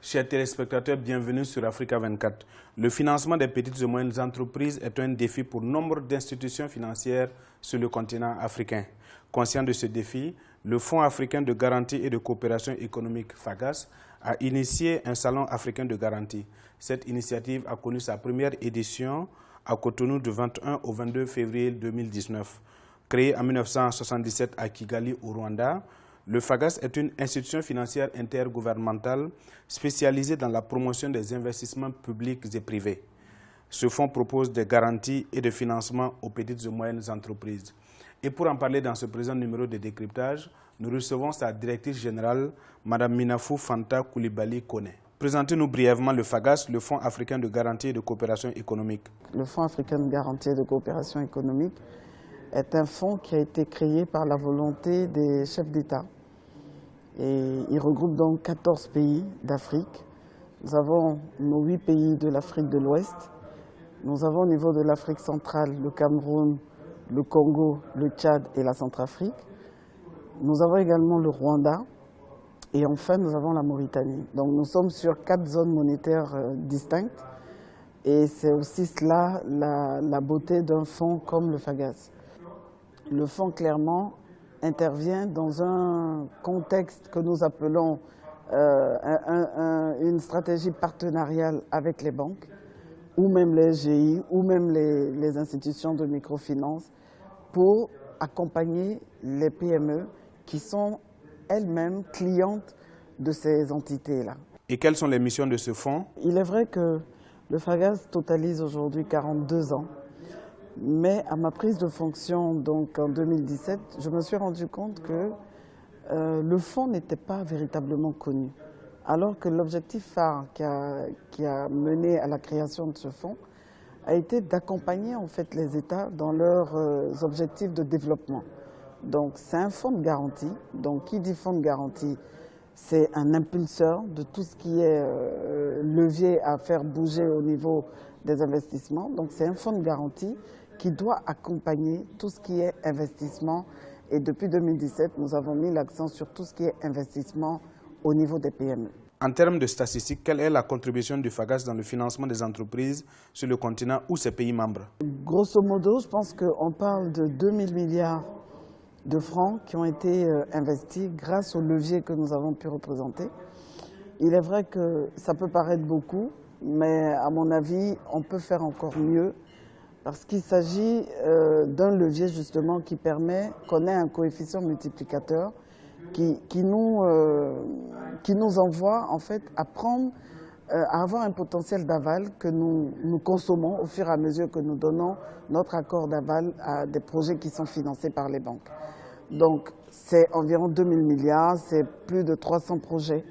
Chers téléspectateurs, bienvenue sur Africa 24. Le financement des petites et moyennes entreprises est un défi pour nombre d'institutions financières sur le continent africain. Conscient de ce défi, le Fonds africain de garantie et de coopération économique FAGAS a initié un salon africain de garantie. Cette initiative a connu sa première édition à Cotonou du 21 au 22 février 2019. Créé en 1977 à Kigali, au Rwanda, le FAGAS est une institution financière intergouvernementale spécialisée dans la promotion des investissements publics et privés. Ce fonds propose des garanties et de financement aux petites et moyennes entreprises. Et pour en parler dans ce présent numéro de décryptage, nous recevons sa directrice générale, Mme Minafou Fanta Koulibaly Kone. Présentez-nous brièvement le FAGAS, le Fonds africain de garantie et de coopération économique. Le Fonds africain de garantie et de coopération économique est un fonds qui a été créé par la volonté des chefs d'État. Et il regroupe donc 14 pays d'Afrique. Nous avons nos 8 pays de l'Afrique de l'Ouest. Nous avons au niveau de l'Afrique centrale le Cameroun, le Congo, le Tchad et la Centrafrique. Nous avons également le Rwanda. Et enfin, nous avons la Mauritanie. Donc nous sommes sur 4 zones monétaires distinctes. Et c'est aussi cela la beauté d'un fonds comme le FAGAS. Le fonds, clairement, intervient dans un contexte que nous appelons une stratégie partenariale avec les banques, ou même les SGI, ou même les institutions de microfinance, pour accompagner les PME qui sont elles-mêmes clientes de ces entités-là. Et quelles sont les missions de ce fonds? Il est vrai que le FAGAS totalise aujourd'hui 42 ans. Mais à ma prise de fonction, donc en 2017, je me suis rendu compte que le fonds n'était pas véritablement connu. Alors que l'objectif phare qui a mené à la création de ce fonds a été d'accompagner en fait les États dans leurs objectifs de développement. Donc c'est un fonds de garantie. Donc qui dit fonds de garantie, c'est un impulseur de tout ce qui est levier à faire bouger au niveau des investissements. Donc c'est un fonds de garantie qui doit accompagner tout ce qui est investissement. Et depuis 2017, nous avons mis l'accent sur tout ce qui est investissement au niveau des PME. En termes de statistiques, quelle est la contribution du FAGAS dans le financement des entreprises sur le continent ou ses pays membres? Grosso modo, je pense qu'on parle de 2000 milliards de francs qui ont été investis grâce au levier que nous avons pu représenter. Il est vrai que ça peut paraître beaucoup, mais à mon avis, on peut faire encore mieux. Parce qu'il s'agit d'un levier justement qui permet qu'on ait un coefficient multiplicateur qui nous envoie en fait à avoir un potentiel d'aval que nous consommons au fur et à mesure que nous donnons notre accord d'aval à des projets qui sont financés par les banques. Donc c'est environ 2000 milliards, c'est plus de 300 projets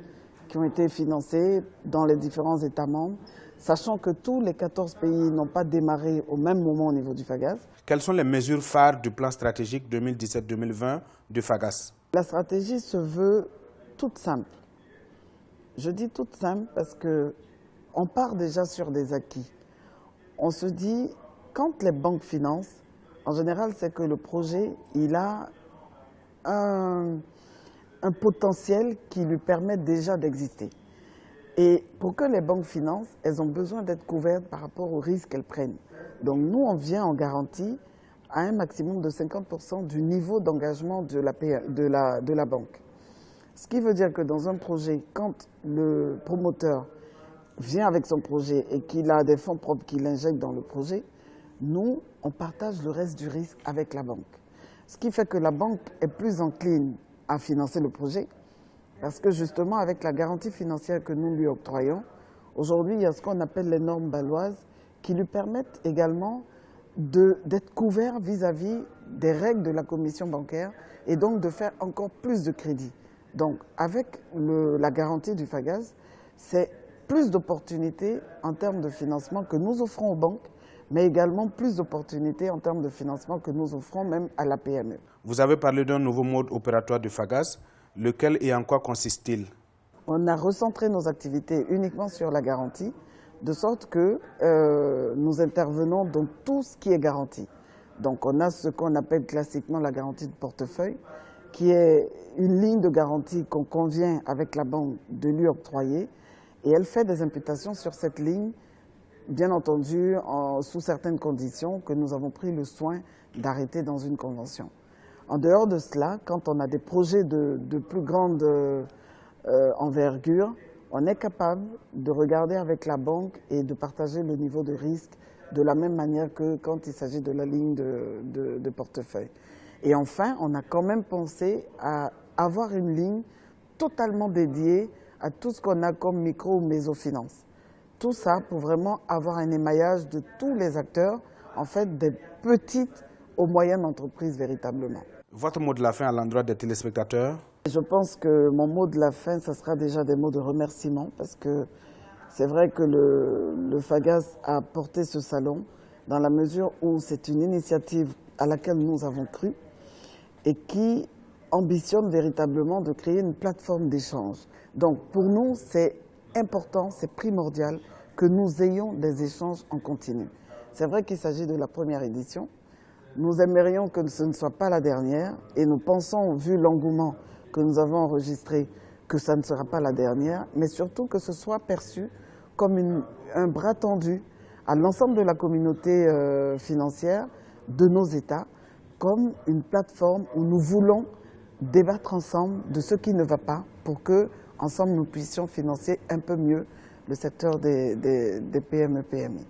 qui ont été financés dans les différents États membres, sachant que tous les 14 pays n'ont pas démarré au même moment au niveau du FAGAS. Quelles sont les mesures phares du plan stratégique 2017-2020 du FAGAS? La stratégie se veut toute simple. Je dis toute simple parce qu'on part déjà sur des acquis. On se dit, quand les banques financent, en général, c'est que le projet, il a un potentiel qui lui permet déjà d'exister. Et pour que les banques financent, elles ont besoin d'être couvertes par rapport aux risques qu'elles prennent. Donc nous, on vient en garantie à un maximum de 50% du niveau d'engagement de la banque. Ce qui veut dire que dans un projet, quand le promoteur vient avec son projet et qu'il a des fonds propres qu'il injecte dans le projet, nous, on partage le reste du risque avec la banque. Ce qui fait que la banque est plus encline à financer le projet. Parce que justement, avec la garantie financière que nous lui octroyons, aujourd'hui, il y a ce qu'on appelle les normes bâloises qui lui permettent également d'être couvert vis-à-vis des règles de la commission bancaire et donc de faire encore plus de crédit. Donc, avec la garantie du FAGAS, c'est plus d'opportunités en termes de financement que nous offrons aux banques, mais également plus d'opportunités en termes de financement que nous offrons même à la PME. Vous avez parlé d'un nouveau mode opératoire du FAGAS. Lequel et en quoi consiste-t-il? On a recentré nos activités uniquement sur la garantie, de sorte que nous intervenons dans tout ce qui est garanti. Donc on a ce qu'on appelle classiquement la garantie de portefeuille, qui est une ligne de garantie qu'on convient avec la banque de lui octroyer Et elle fait des imputations sur cette ligne, bien entendu sous certaines conditions que nous avons pris le soin d'arrêter dans une convention. En dehors de cela, quand on a des projets de plus grande envergure, on est capable de regarder avec la banque et de partager le niveau de risque de la même manière que quand il s'agit de la ligne de portefeuille. Et enfin, on a quand même pensé à avoir une ligne totalement dédiée à tout ce qu'on a comme micro ou mésofinance. Tout ça pour vraiment avoir un émaillage de tous les acteurs, en fait des petites aux moyennes entreprises véritablement. Votre mot de la fin à l'endroit des téléspectateurs? Je pense que mon mot de la fin, ce sera déjà des mots de remerciement parce que c'est vrai que le FAGAS a porté ce salon dans la mesure où c'est une initiative à laquelle nous avons cru et qui ambitionne véritablement de créer une plateforme d'échange. Donc pour nous, c'est important, c'est primordial que nous ayons des échanges en continu. C'est vrai qu'il s'agit de la première édition. Nous aimerions que ce ne soit pas la dernière et nous pensons, vu l'engouement que nous avons enregistré, que ça ne sera pas la dernière, mais surtout que ce soit perçu comme un bras tendu à l'ensemble de la communauté financière de nos États, comme une plateforme où nous voulons débattre ensemble de ce qui ne va pas pour que, ensemble, nous puissions financer un peu mieux le secteur des PME-PMI.